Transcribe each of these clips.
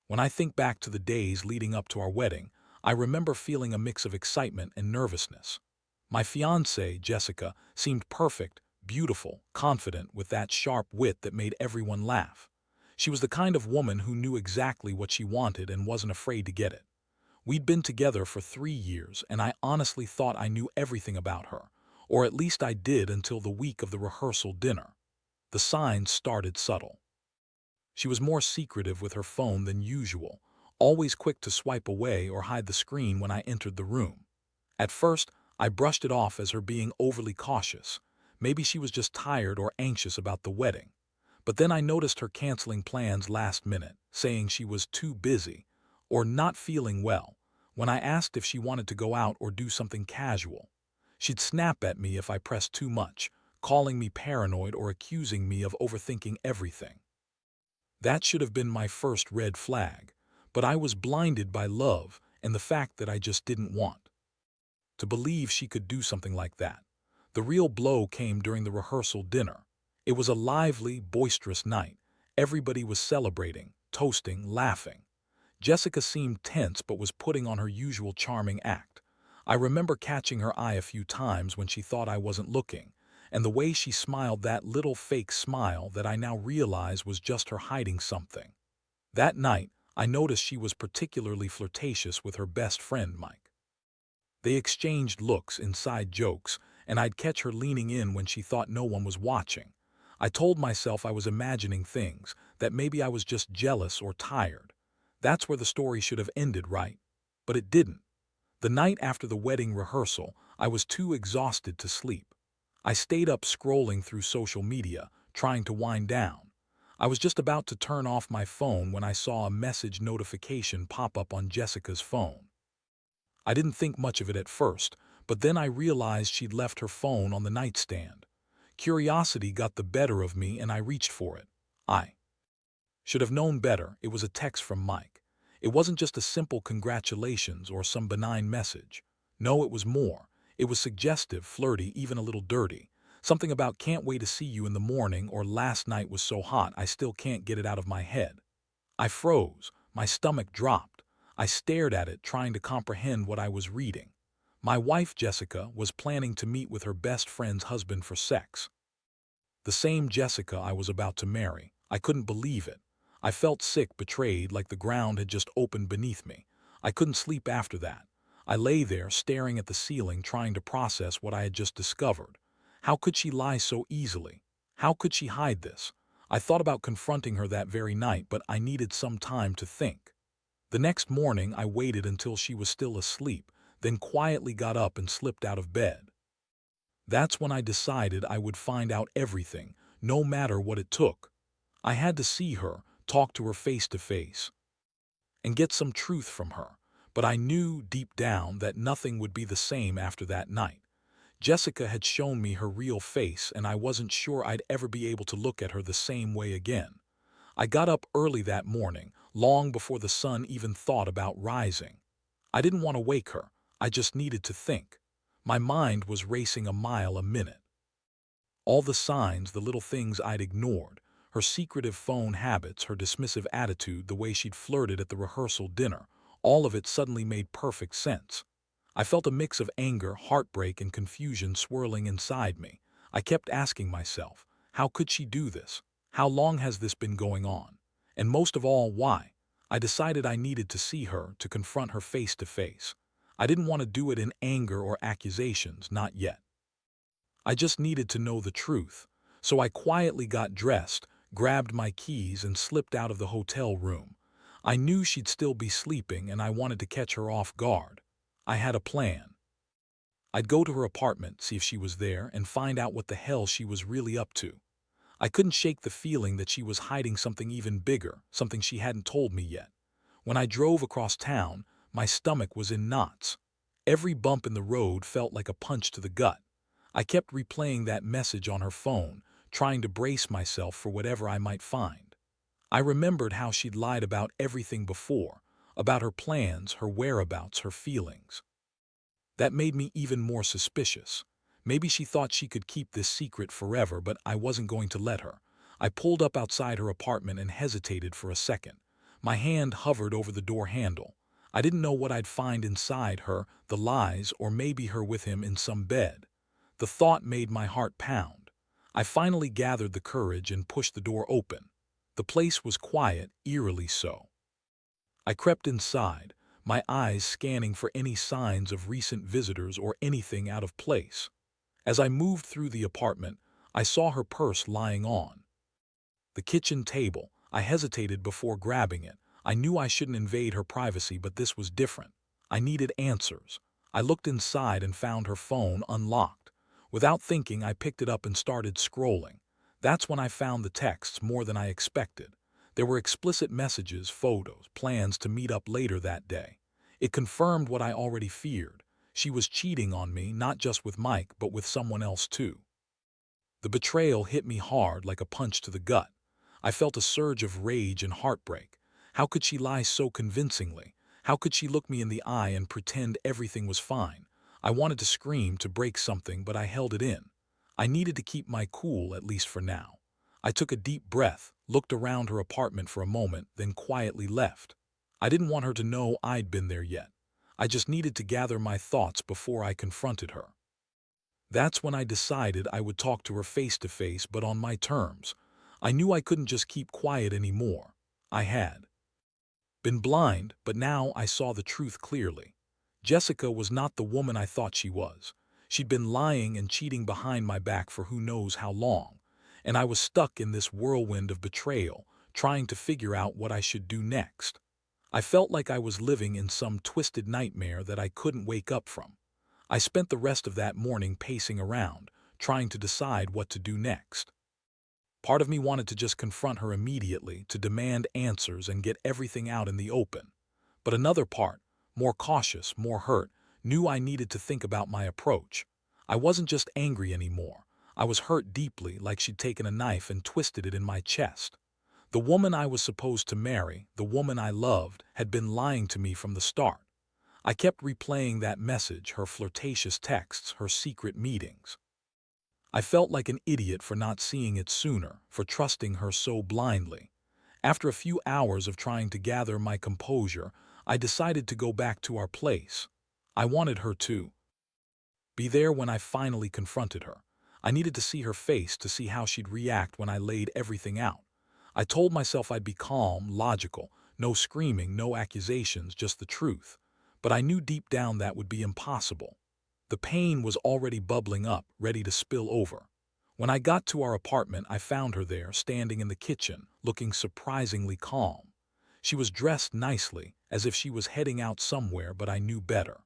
When I think back to the days leading up to our wedding, I remember feeling a mix of excitement and nervousness. My fiancée, Jessica, seemed perfect, beautiful, confident, with that sharp wit that made everyone laugh. She was the kind of woman who knew exactly what she wanted and wasn't afraid to get it. We'd been together for 3 years, and I honestly thought I knew everything about her, or at least I did until the week of the rehearsal dinner. The signs started subtle. She was more secretive with her phone than usual, always quick to swipe away or hide the screen when I entered the room. At first, I brushed it off as her being overly cautious. Maybe she was just tired or anxious about the wedding. But then I noticed her canceling plans last minute, saying she was too busy or not feeling well. When I asked if she wanted to go out or do something casual, she'd snap at me if I pressed too much, calling me paranoid or accusing me of overthinking everything. That should have been my first red flag, but I was blinded by love and the fact that I just didn't want to believe she could do something like that. The real blow came during the rehearsal dinner. It was a lively, boisterous night. Everybody was celebrating, toasting, laughing. Jessica seemed tense but was putting on her usual charming act. I remember catching her eye a few times when she thought I wasn't looking, and the way she smiled, that little fake smile that I now realize was just her hiding something. That night, I noticed she was particularly flirtatious with her best friend, Mike. They exchanged looks, inside jokes, and I'd catch her leaning in when she thought no one was watching. I told myself I was imagining things, that maybe I was just jealous or tired. That's where the story should have ended, right? But it didn't. The night after the wedding rehearsal, I was too exhausted to sleep. I stayed up scrolling through social media, trying to wind down. I was just about to turn off my phone when I saw a message notification pop up on Jessica's phone. I didn't think much of it at first, but then I realized she'd left her phone on the nightstand. Curiosity got the better of me and I reached for it. I should have known better. It was a text from Mike. It wasn't just a simple congratulations or some benign message. No, it was more. It was suggestive, flirty, even a little dirty. Something about "can't wait to see you in the morning" or "last night was so hot I still can't get it out of my head." I froze. My stomach dropped. I stared at it, trying to comprehend what I was reading. My wife, Jessica, was planning to meet with her best friend's husband for sex. The same Jessica I was about to marry. I couldn't believe it. I felt sick, betrayed, like the ground had just opened beneath me. I couldn't sleep after that. I lay there, staring at the ceiling, trying to process what I had just discovered. How could she lie so easily? How could she hide this? I thought about confronting her that very night, but I needed some time to think. The next morning, I waited until she was still asleep, then quietly got up and slipped out of bed. That's when I decided I would find out everything, no matter what it took. I had to see her, talk to her face to face, and get some truth from her. But I knew deep down that nothing would be the same after that night. Jessica had shown me her real face, and I wasn't sure I'd ever be able to look at her the same way again. I got up early that morning, long before the sun even thought about rising. I didn't want to wake her. I just needed to think. My mind was racing a mile a minute. All the signs, the little things I'd ignored, her secretive phone habits, her dismissive attitude, the way she'd flirted at the rehearsal dinner, all of it suddenly made perfect sense. I felt a mix of anger, heartbreak, and confusion swirling inside me. I kept asking myself, how could she do this? How long has this been going on? And most of all, why? I decided I needed to see her, to confront her face to face. I didn't want to do it in anger or accusations, not yet. I just needed to know the truth. So I quietly got dressed, grabbed my keys, and slipped out of the hotel room. I knew she'd still be sleeping, and I wanted to catch her off guard. I had a plan. I'd go to her apartment, see if she was there, and find out what the hell she was really up to. I couldn't shake the feeling that she was hiding something even bigger, something she hadn't told me yet. When I drove across town, my stomach was in knots. Every bump in the road felt like a punch to the gut. I kept replaying that message on her phone, trying to brace myself for whatever I might find. I remembered how she'd lied about everything before, about her plans, her whereabouts, her feelings. That made me even more suspicious. Maybe she thought she could keep this secret forever, but I wasn't going to let her. I pulled up outside her apartment and hesitated for a second. My hand hovered over the door handle. I didn't know what I'd find inside her, the lies, or maybe her with him in some bed. The thought made my heart pound. I finally gathered the courage and pushed the door open. The place was quiet, eerily so. I crept inside, my eyes scanning for any signs of recent visitors or anything out of place. As I moved through the apartment, I saw her purse lying on the kitchen table. I hesitated before grabbing it. I knew I shouldn't invade her privacy, but this was different. I needed answers. I looked inside and found her phone unlocked. Without thinking, I picked it up and started scrolling. That's when I found the texts, more than I expected. There were explicit messages, photos, plans to meet up later that day. It confirmed what I already feared. She was cheating on me, not just with Mike, but with someone else too. The betrayal hit me hard, like a punch to the gut. I felt a surge of rage and heartbreak. How could she lie so convincingly? How could she look me in the eye and pretend everything was fine? I wanted to scream, to break something, but I held it in. I needed to keep my cool, at least for now. I took a deep breath, looked around her apartment for a moment, then quietly left. I didn't want her to know I'd been there yet. I just needed to gather my thoughts before I confronted her. That's when I decided I would talk to her face to face, but on my terms. I knew I couldn't just keep quiet anymore. I had been blind, but now I saw the truth clearly. Jessica was not the woman I thought she was. She'd been lying and cheating behind my back for who knows how long, and I was stuck in this whirlwind of betrayal, trying to figure out what I should do next. I felt like I was living in some twisted nightmare that I couldn't wake up from. I spent the rest of that morning pacing around, trying to decide what to do next. Part of me wanted to just confront her immediately, to demand answers and get everything out in the open. But another part, more cautious, more hurt, knew I needed to think about my approach. I wasn't just angry anymore. I was hurt deeply, like she'd taken a knife and twisted it in my chest. The woman I was supposed to marry, the woman I loved, had been lying to me from the start. I kept replaying that message, her flirtatious texts, her secret meetings. I felt like an idiot for not seeing it sooner, for trusting her so blindly. After a few hours of trying to gather my composure, I decided to go back to our place. I wanted her to be there when I finally confronted her. I needed to see her face, to see how she'd react when I laid everything out. I told myself I'd be calm, logical, no screaming, no accusations, just the truth. But I knew deep down that would be impossible. The pain was already bubbling up, ready to spill over. When I got to our apartment, I found her there, standing in the kitchen, looking surprisingly calm. She was dressed nicely, as if she was heading out somewhere, but I knew better.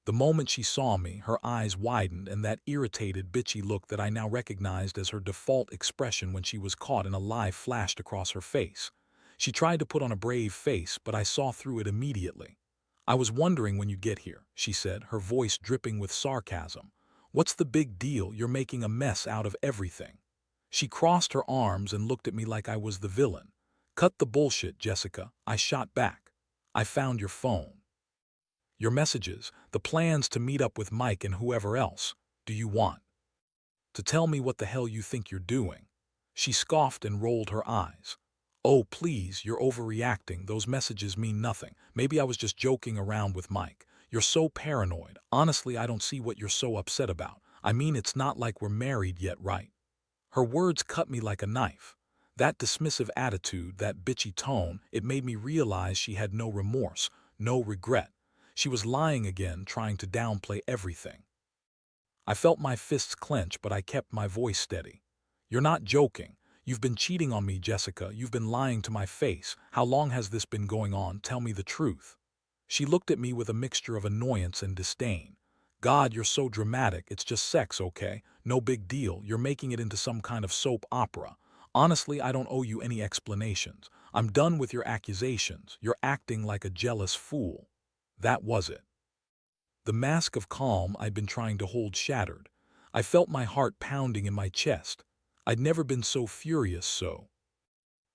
The moment she saw me, her eyes widened, and that irritated, bitchy look that I now recognized as her default expression when she was caught in a lie flashed across her face. She tried to put on a brave face, but I saw through it immediately. "I was wondering when you'd get here," she said, her voice dripping with sarcasm. "What's the big deal? You're making a mess out of everything." She crossed her arms and looked at me like I was the villain. "Cut the bullshit, Jessica," I shot back. "I found your phone. Your messages, the plans to meet up with Mike and whoever else. Do you want to tell me what the hell you think you're doing?" She scoffed and rolled her eyes. "Oh, please, you're overreacting. Those messages mean nothing. Maybe I was just joking around with Mike. You're so paranoid. Honestly, I don't see what you're so upset about. I mean, it's not like we're married yet, right?" Her words cut me like a knife. That dismissive attitude, that bitchy tone, it made me realize she had no remorse, no regret. She was lying again, trying to downplay everything. I felt my fists clench, but I kept my voice steady. "You're not joking. You've been cheating on me, Jessica. You've been lying to my face. How long has this been going on? Tell me the truth." She looked at me with a mixture of annoyance and disdain. "God, you're so dramatic. It's just sex, okay? No big deal. You're making it into some kind of soap opera. Honestly, I don't owe you any explanations. I'm done with your accusations. You're acting like a jealous fool." That was it. The mask of calm I'd been trying to hold shattered. I felt my heart pounding in my chest. I'd never been so furious, so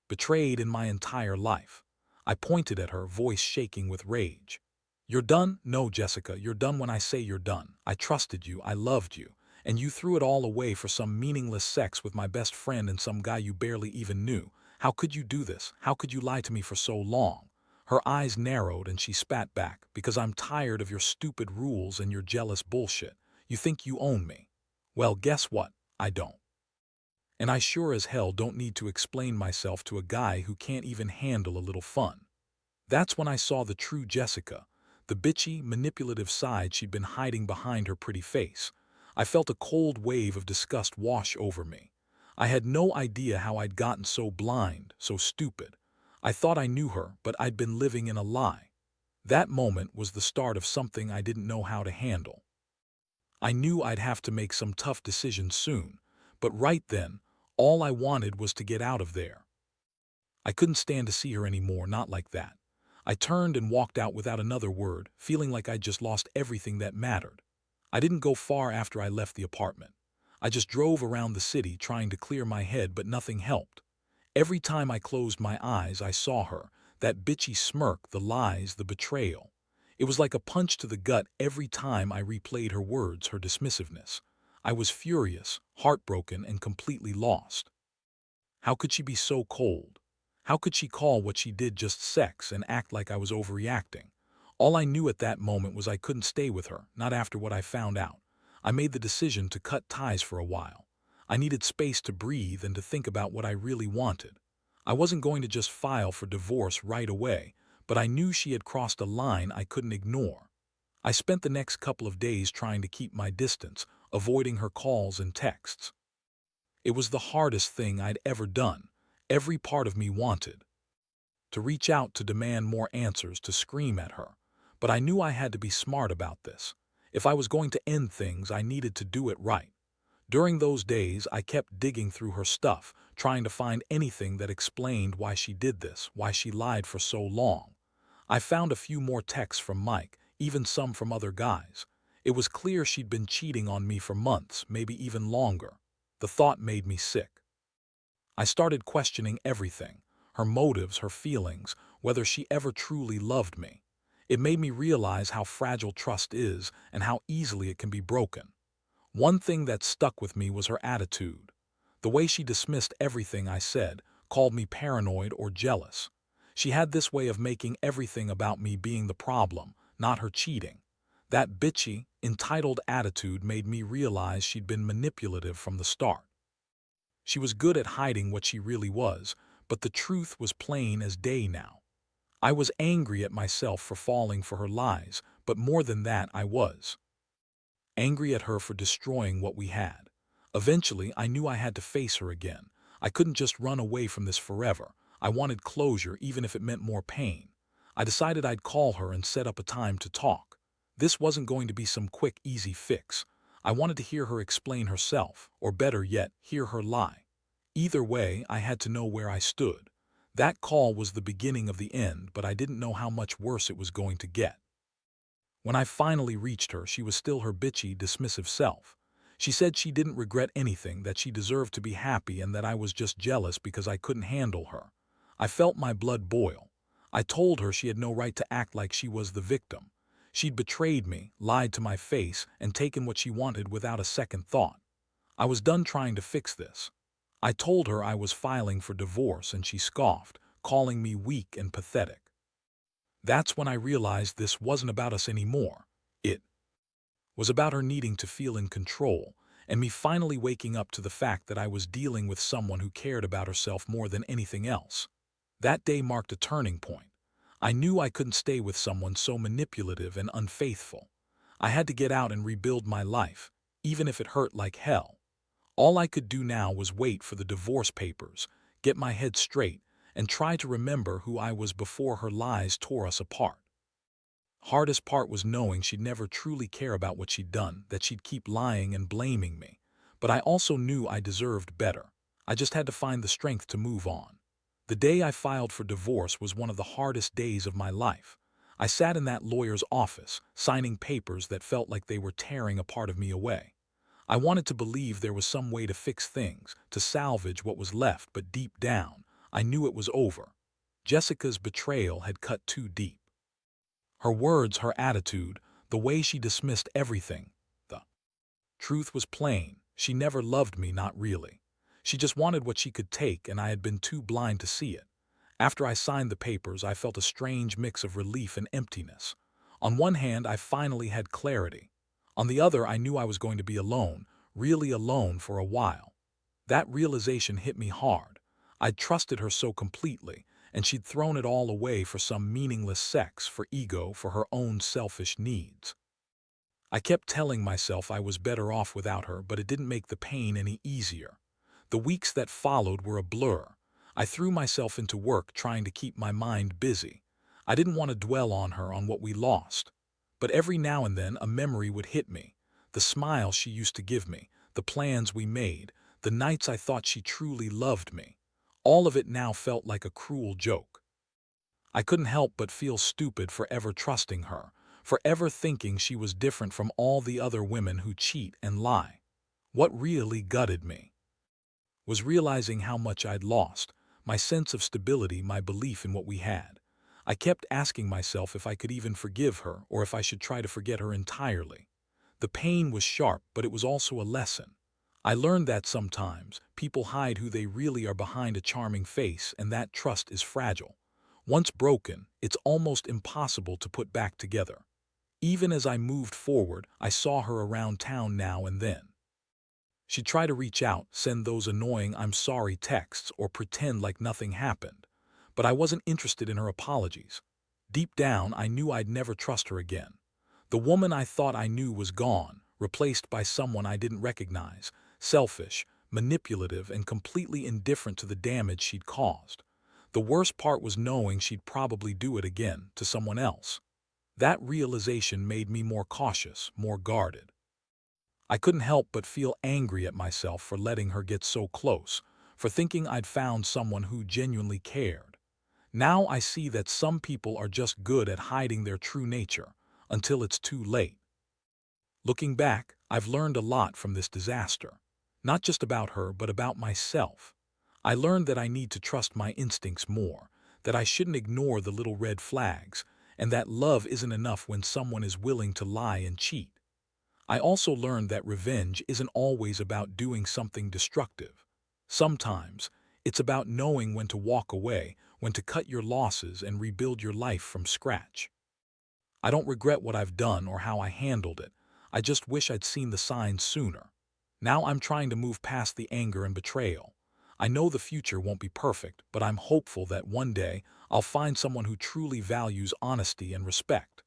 betrayed in my entire life. I pointed at her, voice shaking with rage. "You're done? No, Jessica, you're done when I say you're done. I trusted you, I loved you, and you threw it all away for some meaningless sex with my best friend and some guy you barely even knew. How could you do this? How could you lie to me for so long?" Her eyes narrowed and she spat back, "Because I'm tired of your stupid rules and your jealous bullshit. You think you own me. Well, guess what? I don't. And I sure as hell don't need to explain myself to a guy who can't even handle a little fun." That's when I saw the true Jessica, the bitchy, manipulative side she'd been hiding behind her pretty face. I felt a cold wave of disgust wash over me. I had no idea how I'd gotten so blind, so stupid. I thought I knew her, but I'd been living in a lie. That moment was the start of something I didn't know how to handle. I knew I'd have to make some tough decisions soon, but right then, all I wanted was to get out of there. I couldn't stand to see her anymore, not like that. I turned and walked out without another word, feeling like I'd just lost everything that mattered. I didn't go far after I left the apartment. I just drove around the city trying to clear my head, but nothing helped. Every time I closed my eyes, I saw her, that bitchy smirk, the lies, the betrayal. It was like a punch to the gut every time I replayed her words, her dismissiveness. I was furious, heartbroken, and completely lost. How could she be so cold? How could she call what she did just sex and act like I was overreacting? All I knew at that moment was I couldn't stay with her, not after what I found out. I made the decision to cut ties for a while. I needed space to breathe and to think about what I really wanted. I wasn't going to just file for divorce right away, but I knew she had crossed a line I couldn't ignore. I spent the next couple of days trying to keep my distance, avoiding her calls and texts. It was the hardest thing I'd ever done. Every part of me wanted to reach out, to demand more answers, to scream at her. But I knew I had to be smart about this. If I was going to end things, I needed to do it right. During those days, I kept digging through her stuff, trying to find anything that explained why she did this, why she lied for so long. I found a few more texts from Mike, even some from other guys. It was clear she'd been cheating on me for months, maybe even longer. The thought made me sick. I started questioning everything, her motives, her feelings, whether she ever truly loved me. It made me realize how fragile trust is and how easily it can be broken. One thing that stuck with me was her attitude. The way she dismissed everything I said, called me paranoid or jealous. She had this way of making everything about me being the problem, not her cheating. That bitchy, entitled attitude made me realize she'd been manipulative from the start. She was good at hiding what she really was, but the truth was plain as day now. I was angry at myself for falling for her lies, but more than that, I was angry at her for destroying what we had. Eventually, I knew I had to face her again. I couldn't just run away from this forever. I wanted closure, even if it meant more pain. I decided I'd call her and set up a time to talk. This wasn't going to be some quick, easy fix. I wanted to hear her explain herself, or better yet, hear her lie. Either way, I had to know where I stood. That call was the beginning of the end, but I didn't know how much worse it was going to get. When I finally reached her, she was still her bitchy, dismissive self. She said she didn't regret anything, that she deserved to be happy, and that I was just jealous because I couldn't handle her. I felt my blood boil. I told her she had no right to act like she was the victim. She'd betrayed me, lied to my face, and taken what she wanted without a second thought. I was done trying to fix this. I told her I was filing for divorce, and she scoffed, calling me weak and pathetic. That's when I realized this wasn't about us anymore. It was about her needing to feel in control, and me finally waking up to the fact that I was dealing with someone who cared about herself more than anything else. That day marked a turning point. I knew I couldn't stay with someone so manipulative and unfaithful. I had to get out and rebuild my life, even if it hurt like hell. All I could do now was wait for the divorce papers, get my head straight, and try to remember who I was before her lies tore us apart. Hardest part was knowing she'd never truly care about what she'd done, that she'd keep lying and blaming me. But I also knew I deserved better. I just had to find the strength to move on. The day I filed for divorce was one of the hardest days of my life. I sat in that lawyer's office, signing papers that felt like they were tearing a part of me away. I wanted to believe there was some way to fix things, to salvage what was left, but deep down, I knew it was over. Jessica's betrayal had cut too deep. Her words, her attitude, the way she dismissed everything. The truth was plain. She never loved me, not really. She just wanted what she could take, and I had been too blind to see it. After I signed the papers, I felt a strange mix of relief and emptiness. On one hand, I finally had clarity. On the other, I knew I was going to be alone, really alone for a while. That realization hit me hard. I'd trusted her so completely, and she'd thrown it all away for some meaningless sex, for ego, for her own selfish needs. I kept telling myself I was better off without her, but it didn't make the pain any easier. The weeks that followed were a blur. I threw myself into work trying to keep my mind busy. I didn't want to dwell on her, on what we lost. But every now and then a memory would hit me. The smile she used to give me, the plans we made, the nights I thought she truly loved me. All of it now felt like a cruel joke. I couldn't help but feel stupid for ever trusting her, for ever thinking she was different from all the other women who cheat and lie. What really gutted me was realizing how much I'd lost, my sense of stability, my belief in what we had. I kept asking myself if I could even forgive her, or if I should try to forget her entirely. The pain was sharp, but it was also a lesson. I learned that sometimes people hide who they really are behind a charming face, and that trust is fragile. Once broken, it's almost impossible to put back together. Even as I moved forward, I saw her around town now and then. She'd try to reach out, send those annoying "I'm sorry" texts, or pretend like nothing happened. But I wasn't interested in her apologies. Deep down, I knew I'd never trust her again. The woman I thought I knew was gone, replaced by someone I didn't recognize, selfish, manipulative, and completely indifferent to the damage she'd caused. The worst part was knowing she'd probably do it again, to someone else. That realization made me more cautious, more guarded. I couldn't help but feel angry at myself for letting her get so close, for thinking I'd found someone who genuinely cared. Now I see that some people are just good at hiding their true nature, until it's too late. Looking back, I've learned a lot from this disaster. Not just about her, but about myself. I learned that I need to trust my instincts more, that I shouldn't ignore the little red flags, and that love isn't enough when someone is willing to lie and cheat. I also learned that revenge isn't always about doing something destructive. Sometimes, it's about knowing when to walk away, when to cut your losses and rebuild your life from scratch. I don't regret what I've done or how I handled it. I just wish I'd seen the signs sooner. Now I'm trying to move past the anger and betrayal. I know the future won't be perfect, but I'm hopeful that one day I'll find someone who truly values honesty and respect.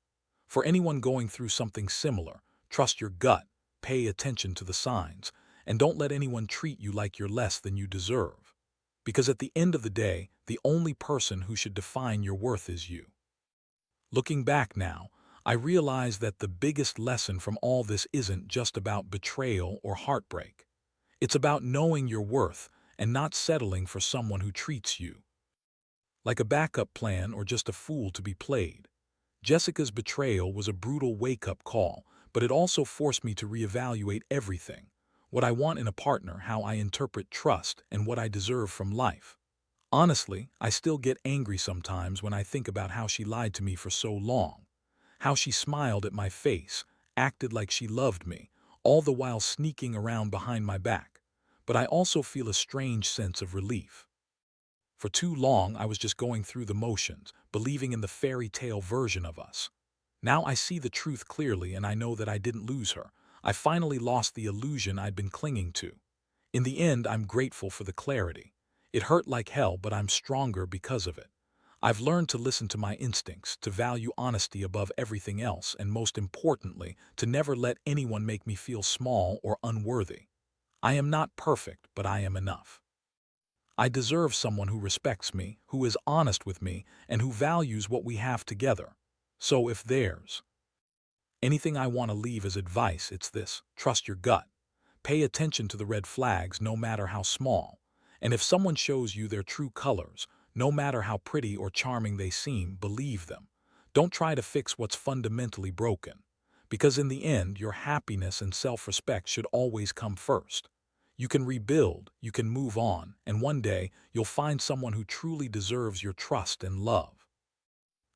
For anyone going through something similar, trust your gut, pay attention to the signs, and don't let anyone treat you like you're less than you deserve. Because at the end of the day, the only person who should define your worth is you. Looking back now, I realize that the biggest lesson from all this isn't just about betrayal or heartbreak. It's about knowing your worth and not settling for someone who treats you like a backup plan or just a fool to be played. Jessica's betrayal was a brutal wake-up call, but it also forced me to reevaluate everything: what I want in a partner, how I interpret trust, and what I deserve from life. Honestly, I still get angry sometimes when I think about how she lied to me for so long, how she smiled at my face, acted like she loved me, all the while sneaking around behind my back. But I also feel a strange sense of relief. For too long, I was just going through the motions, believing in the fairy tale version of us. Now I see the truth clearly, and I know that I didn't lose her. I finally lost the illusion I'd been clinging to. In the end, I'm grateful for the clarity. It hurt like hell, but I'm stronger because of it. I've learned to listen to my instincts, to value honesty above everything else, and most importantly, to never let anyone make me feel small or unworthy. I am not perfect, but I am enough. I deserve someone who respects me, who is honest with me, and who values what we have together. So if there's anything I want to leave as advice, it's this: trust your gut. Pay attention to the red flags, no matter how small. And if someone shows you their true colors, no matter how pretty or charming they seem, believe them. Don't try to fix what's fundamentally broken. Because in the end, your happiness and self-respect should always come first. You can rebuild, you can move on, and one day you'll find someone who truly deserves your trust and love.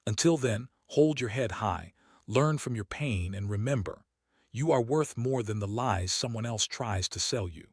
Until then, hold your head high, learn from your pain, and remember, you are worth more than the lies someone else tries to sell you.